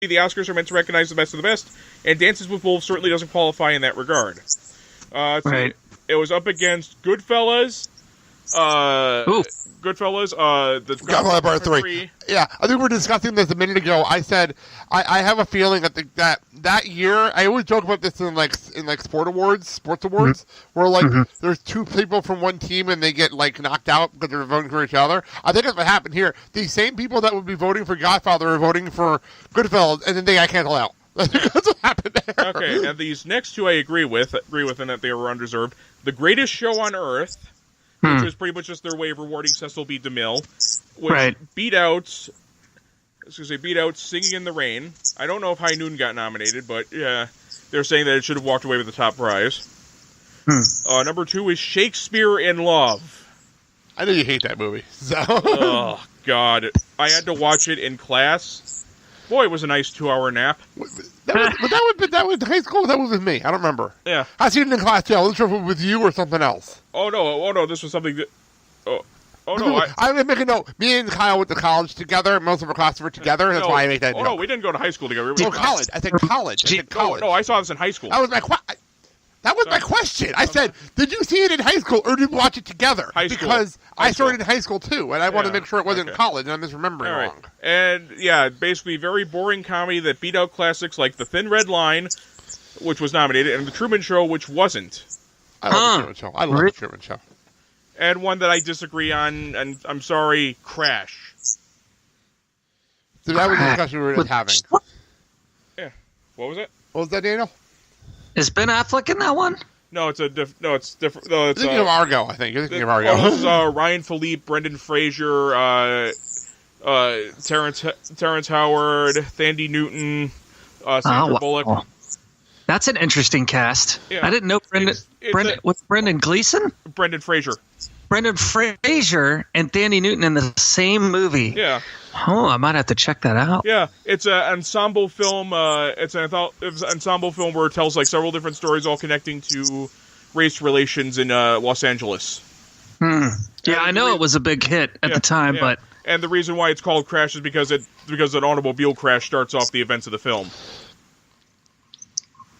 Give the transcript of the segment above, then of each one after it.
the Oscars are meant to recognize the best of the best, and Dances with Wolves certainly doesn't qualify in that regard. Right. It was up against Goodfellas. Goodfellas. The Godfather Part 3. Yeah, I think we were discussing this a minute ago. I said I have a feeling that year. I always joke about this in sports awards, where there's two people from one team and they get knocked out because they're voting for each other. I think that's what happened here. The same people that would be voting for Godfather are voting for Goodfellas, and then they got canceled out. That's what happened there. Okay, and these next two I agree with in that they were undeserved. The Greatest Show on Earth, which was pretty much just their way of rewarding Cecil B. DeMille, which beat out Singing in the Rain. I don't know if High Noon got nominated, but yeah, they're saying that it should have walked away with the top prize. Number 2 is Shakespeare in Love. I know you hate that movie. So. Oh, God. I had to watch it in class. Boy, it was a nice 2-hour nap. That was high school. That was with me. I don't remember. Yeah, I seen it in class too. I wasn't sure if it was with you or something else. Oh no! This was something that. Oh no! I would make a note. Me and Kyle went to college together. Most of our classes were together. That's why I made that note. Oh no, we didn't go to high school together. College. I think college. No, I saw this in high school. That was my question. I said, did you see it in high school or did you watch it together? High school. Because I started in high school too, and I wanted to make sure it wasn't college, and I'm misremembering wrong. And yeah, basically very boring comedy that beat out classics like The Thin Red Line, which was nominated, and The Truman Show, which wasn't. I love The Truman Show. I love The Truman Show. And one that I disagree on, and I'm sorry, Crash. So that was the discussion we were just having. Yeah. What was it? What was that, Daniel? Is Ben Affleck in that one? No, it's different. No, it's You're thinking of Argo, I think. You're thinking of Argo. This is Ryan Philippe, Brendan Fraser, Terrence Howard, Thandie Newton, Sandra Bullock. That's an interesting cast. Yeah. I didn't know what's Brendan Gleeson? Brendan Fraser. Brendan Fraser and Thandie Newton in the same movie. Yeah. Oh, I might have to check that out. Yeah, it's an ensemble film. It's an ensemble film where it tells several different stories, all connecting to race relations in Los Angeles. Yeah, I know it was a big hit at the time, but and the reason why it's called Crash is because an automobile crash starts off the events of the film.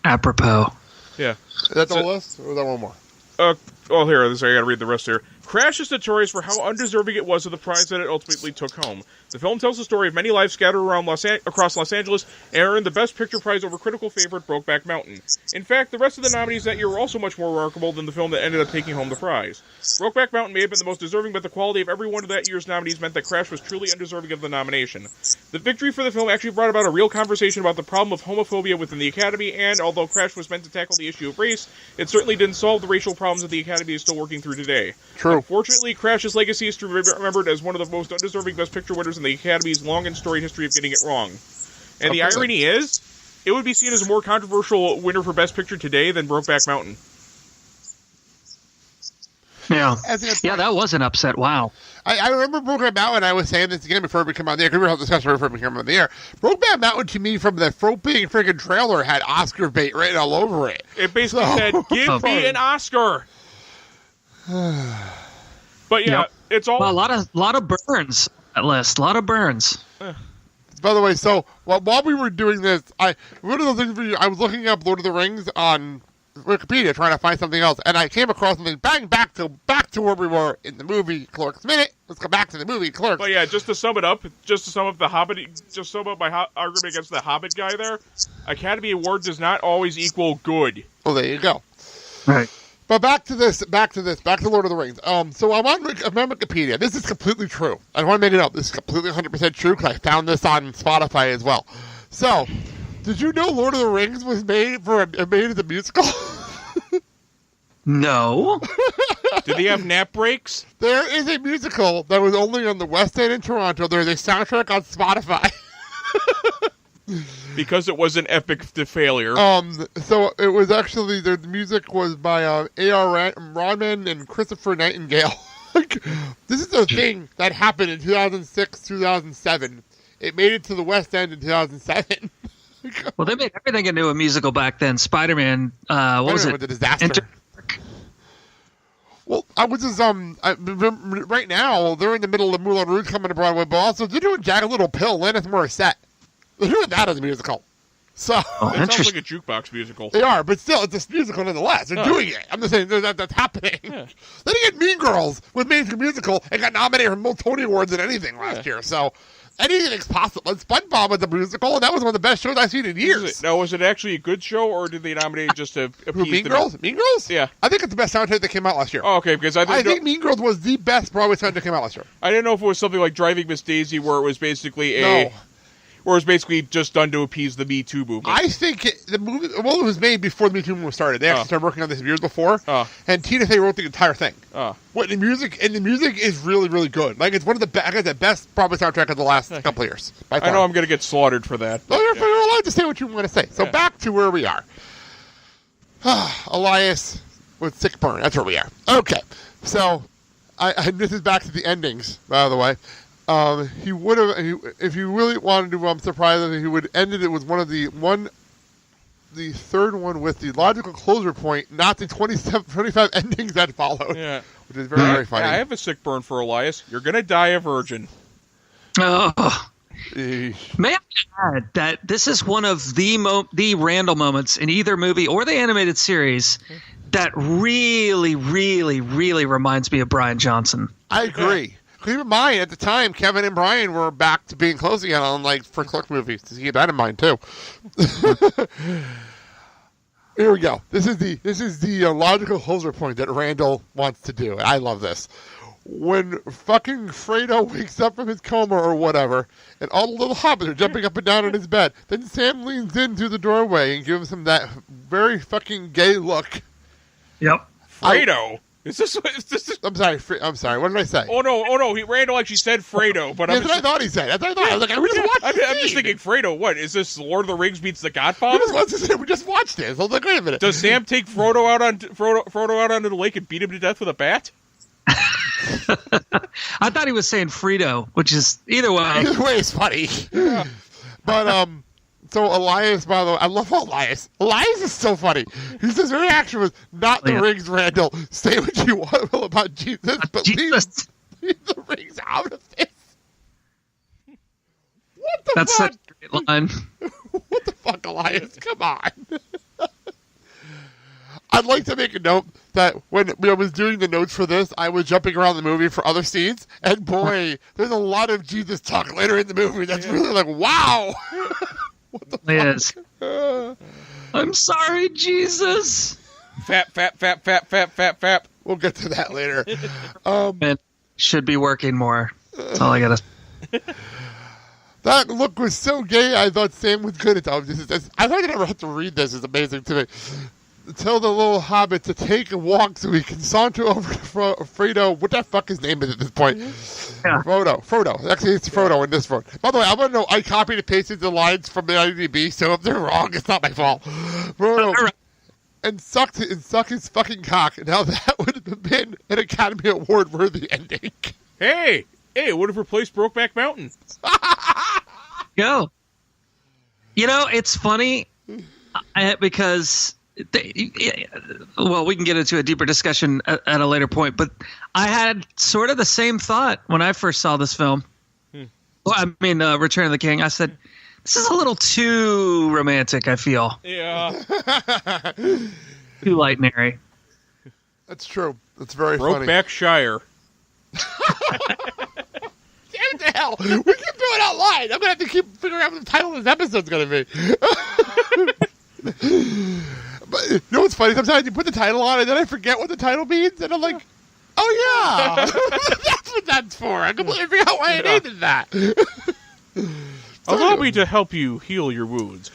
Apropos. Yeah. Is that the list, or is that one more? Here, I gotta read the rest here. Crash is notorious for how undeserving it was of the prize that it ultimately took home. The film tells the story of many lives scattered around across Los Angeles and earned the Best Picture prize over critical favorite Brokeback Mountain. In fact, the rest of the nominees that year were also much more remarkable than the film that ended up taking home the prize. Brokeback Mountain may have been the most deserving, but the quality of every one of that year's nominees meant that Crash was truly undeserving of the nomination. The victory for the film actually brought about a real conversation about the problem of homophobia within the Academy, and although Crash was meant to tackle the issue of race, it certainly didn't solve the racial problems that the Academy is still working through today. True. Unfortunately, Crash's legacy is to be remembered as one of the most undeserving Best Picture winners in the Academy's long and storied history of getting it wrong. And the irony is, it would be seen as a more controversial winner for Best Picture today than Brokeback Mountain. Yeah, that was an upset. Wow. I remember Brokeback Mountain. I was saying this again before we came on the air. Remember how discussion before we came on the air. Brokeback Mountain, to me, from the froping freaking trailer, had Oscar bait written all over it. It basically said, "Give me an Oscar." But yeah, it's all a lot of burns. That list, a lot of burns. By the way, so while we were doing this, one of those things I was looking up Lord of the Rings on Wikipedia trying to find something else, and I came across something. Bang, back to where we were in the movie Clerks minute. Let's go back to the movie Clerks. But yeah, just to sum up the Hobbit, just sum up my argument against the Hobbit guy there. Academy Award does not always equal good. Well, there you go. Right. But back to Lord of the Rings. So I'm on Wikipedia. This is completely true. I want to make it up. This is completely 100% true because I found this on Spotify as well. So, did you know Lord of the Rings was made as a musical? No. Did they have nap breaks? There is a musical that was only on the West End in Toronto. There's a soundtrack on Spotify. Because it was an epic failure. So it was actually, the music was by A.R. Rahman and Christopher Nightingale. This is a thing that happened in 2006, 2007. It made it to the West End in 2007. Well, they made everything into a musical back then. Spider-Man, what was it? Was a disaster. Well, I was just, right now, they're in the middle of Moulin Rouge coming to Broadway, but also they're doing Jagged Little Pill, Alanis Morissette. They're doing that as a musical. So it sounds like a jukebox musical. They are, but still, it's a musical nonetheless. They're doing it. I'm just saying that's happening. Yeah. They didn't get Mean Girls with Musical Musical and got nominated for more Tony Awards than anything last year. So anything's possible. And SpongeBob was a musical, and that was one of the best shows I've seen in years. Now, was it actually a good show, or did they nominate it just to appease Mean Girls? Mean Girls? Yeah. I think it's the best soundtrack that came out last year. Oh, okay, because I think Mean Girls was the best Broadway soundtrack that came out last year. I didn't know if it was something like Driving Miss Daisy, where it was basically or it's basically just done to appease the Me Too movement. I think the movie, it was made before the Me Too movement started. They actually started working on this years before, and Tina Fey wrote the entire thing. The music is really, really good. Like, it's one of the best Broadway soundtrack of the last couple of years. By far. I know I'm going to get slaughtered for that. No, you're allowed to say what you want to say. So back to where we are. Elias with sick burn. That's where we are. Okay. So, this is back to the endings, by the way. He would have, if he really wanted to. I'm surprised that he would ended it with the third one with the logical closure point, not the 25 endings that followed. Yeah, which is very, very funny. I have a sick burn for Elias. You're gonna die a virgin. Oh. May I add that this is one of the Randal moments in either movie or the animated series that really, really, really reminds me of Brian Johnson. I agree. Keep in mind, at the time, Kevin and Brian were back to being close again on, for Clerks movies. To keep that in mind, too. Here we go. This is the logical closure point that Randal wants to do. I love this. When fucking Fredo wakes up from his coma or whatever, and all the little hobbits are jumping up and down in his bed, then Sam leans in through the doorway and gives him that very fucking gay look. Yep. Fredo. Is this? I'm sorry. What did I say? Oh no! Randal actually said Fredo, but that's what I thought he said. That's what I thought. I was like, we just watched it. I'm just thinking Fredo. What is this? Lord of the Rings meets The Godfather? We just watched this. I was like, wait a minute. Does Sam take Frodo out onto the lake and beat him to death with a bat? I thought he was saying Frito, which is either way. Either way is funny. Yeah. But so Elias, by the way, I love Elias. Elias is so funny. His reaction was not the rings, Randal. Say what you want about Jesus, but leave the rings out of this. What the fuck? That's such a great line. What the fuck, Elias? Come on. I'd like to make a note that when I was doing the notes for this, I was jumping around the movie for other scenes, and boy, there's a lot of Jesus talk later in the movie that's really like, wow. What the fuck? I'm sorry, Jesus. Fap. We'll get to that later. Man, should be working more. That's all I gotta say. That look was so gay, I thought Sam was good at that. I thought I never had to read this. It's amazing to me. Tell the little hobbit to take a walk so he can saunter over to Fredo. What the fuck his name is at this point? Yeah. Frodo. Actually, it's Frodo in this one. By the way, I want to know, I copied and pasted the lines from the IMDb, so if they're wrong, it's not my fault. Frodo. And suck his fucking cock. Now that would have been an Academy Award worthy ending. Hey, it would have replaced Brokeback Mountain. Go. You know, it's funny because... well, we can get into a deeper discussion at a later point, but I had sort of the same thought when I first saw this film. Well, I mean, Return of the King. I said, this is a little too romantic, I feel. Yeah. Too light and airy. That's true. That's very funny. Brokeback Shire. Damn the hell. We keep doing it out loud. I'm going to have to keep figuring out what the title of this episode's going to be. But you know what's funny? Sometimes you put the title on and then I forget what the title means, and I'm like, oh yeah, that's what that's for. I completely forgot why I needed that. Allow me to help you heal your wounds.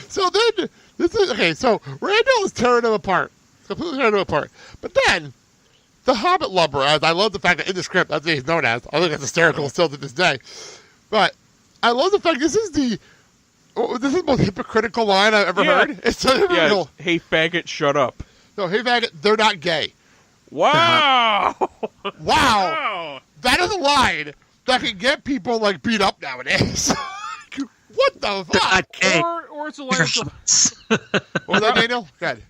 So then, this is okay. So Randal is tearing him apart, completely tearing him apart. But then, the Hobbit Lubber, as I love the fact that in the script, that's what he's known as. I think that's hysterical still to this day. But I love the fact this is the most hypocritical line I've ever heard. It's so hypocritical. Yeah, hey, faggot, shut up. No, hey, faggot, they're not gay. Wow. Wow. That is a line that can get people, like, beat up nowadays. What the fuck? Or it's a line. What was that, Daniel? Good.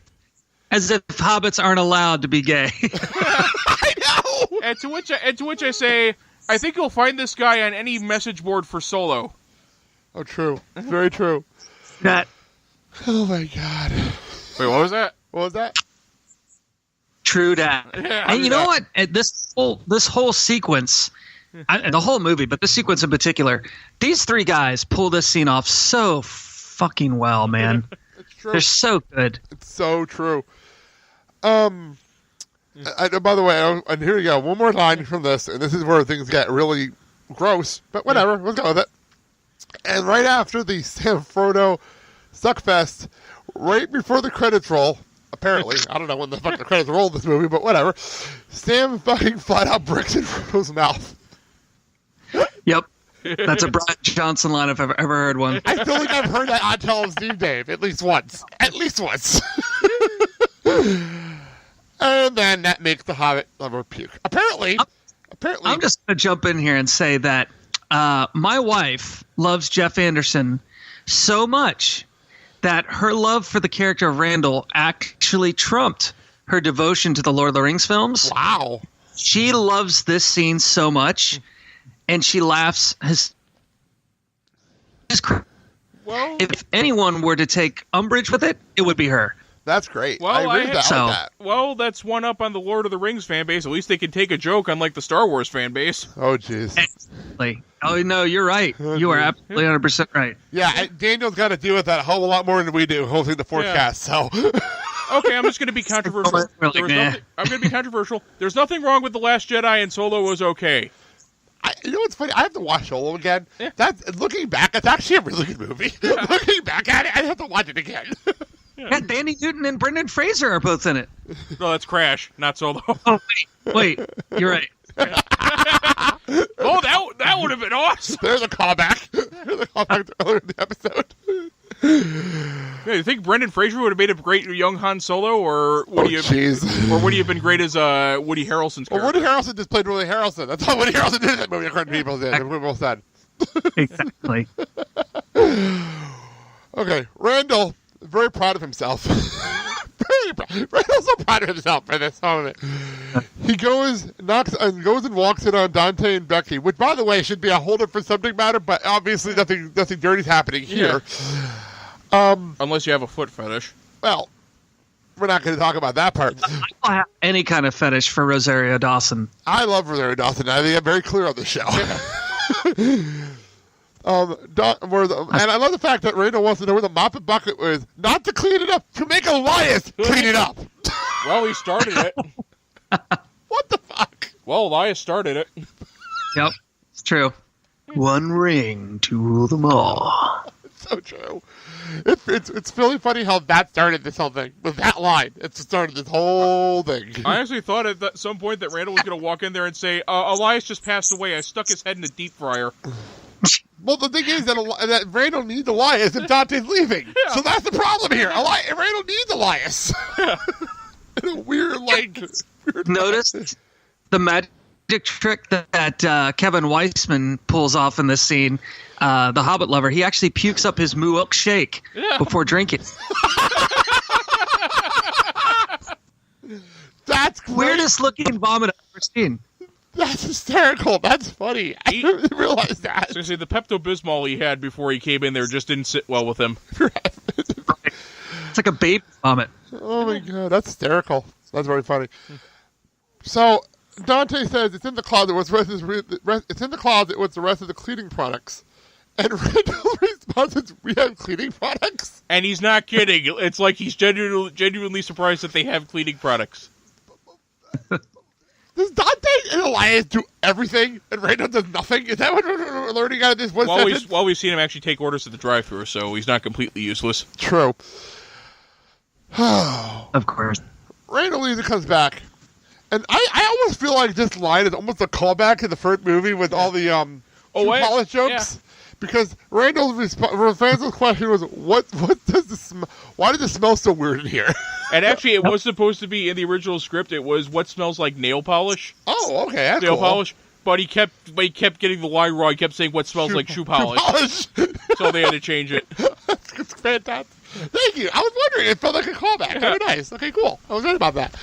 As if hobbits aren't allowed to be gay. I know. And to which I say, I think you'll find this guy on any message board for Solo. Oh, true. Very true. That. Oh my God. Wait, what was that? What was that? True that. Yeah, And you know what? This whole sequence, the whole movie, but this sequence in particular, these three guys pull this scene off so fucking well, man. It's true. They're so good. It's so true. By the way, and here you go. One more line from this, and this is where things get really gross, but whatever. Let's go with it. And right after the Sam Frodo Suckfest, right before the credits roll, apparently, I don't know when the fuck the credits roll in this movie, but whatever, Sam fucking flat out bricks in Frodo's mouth. Yep. That's a Brian Johnson line if I've ever heard one. I feel like I've heard that on Tell 'em Steve Dave at least once. At least once. And then that makes the Hobbit lover puke. Apparently, I'm just going to jump in here and say that my wife loves Jeff Anderson so much that her love for the character of Randal actually trumped her devotion to the Lord of the Rings films. wow. She loves this scene so much, and she laughs. Well, If anyone were to take umbrage with it, it would be her. That's great. Well, I agree with So- that. well, that's one up on the Lord of the Rings fan base. At least they can take a joke, unlike the Star Wars fan base. Oh, jeez. Like, oh no, you're right. You are absolutely 100% right. Yeah, Daniel's got to deal with that a whole lot more than we do hosting the Forcecast, so... Okay, I'm just going to be controversial. Really, I'm going to be controversial. There's nothing wrong with The Last Jedi, and Solo was okay. You know what's funny? I have to watch Solo again. Yeah. Looking back, it's actually a really good movie. Looking back at it, I have to watch it again. Yeah, Danny Newton and Brendan Fraser are both in it. No, that's Crash, not Solo. Oh, wait, you're right. Oh, that would have been awesome. There's a callback. There's a callback to earlier in the episode. Yeah, you think Brendan Fraser would have made a great young Han Solo, or would he have been great as Woody Harrelson's character? Well, Woody Harrelson just played Woody Harrelson. That's all Woody Harrelson did in that movie, according to people did. People said. Exactly. Okay, Randall, very proud of himself. Very proud. Randall's so proud of himself for this moment. He goes and walks in on Dante and Becky, which, by the way, should be a whole different subject matter, but obviously nothing dirty's happening here. Unless you have a foot fetish. Well, we're not going to talk about that part. I don't have any kind of fetish for Rosario Dawson. I love Rosario Dawson. I think I'm very clear on the show. And I love the fact that Randall wants to know where the mop and bucket was, not to clean it up, to make Elias clean it up. Well, he started it. What the fuck? Well, Elias started it. Yep, it's true. One ring to rule them all. It's so true. It's really funny how that started this whole thing. With that line, it started this whole thing. I actually thought at some point that Randall was going to walk in there and say, Elias just passed away. I stuck his head in a deep fryer. Well, the thing is that Randall needs Elias and Dante's leaving. Yeah. So that's the problem here. Randall needs Elias. Yeah. In a weird Notice the magic trick that Kevin Weissman pulls off in this scene. The Hobbit lover, he actually pukes up his milkshake before drinking. That's great. Weirdest looking vomit I've ever seen. That's hysterical. That's funny. I didn't realize that. So the Pepto-Bismol he had before he came in there just didn't sit well with him. It's like a baby vomit. Oh my god, that's hysterical. That's very funny. So Dante says it's in the closet. It's in the closet with the rest of the cleaning products. And Randall's response is, "We have cleaning products." And he's not kidding. It's like he's genuinely surprised that they have cleaning products. Does Dante and Elias do everything, and Randall does nothing? Is that what we're learning out of this one sentence? Well, we've seen him actually take orders at the drive-thru, so he's not completely useless. True. Of course. Randall leaves and comes back. And I almost feel like this line is almost a callback to the first movie with all the polish jokes. Yeah. Because Randall's question was, "What does this smell? Why does it smell so weird in here?" And actually, it was supposed to be in the original script. It was what smells like nail polish. Oh, okay, that's nail cool. polish. But he kept getting the line wrong. He kept saying what smells like shoe polish. So they had to change it. It's fantastic. Thank you. I was wondering. It felt like a callback. Very nice. Okay, cool. I was right about that.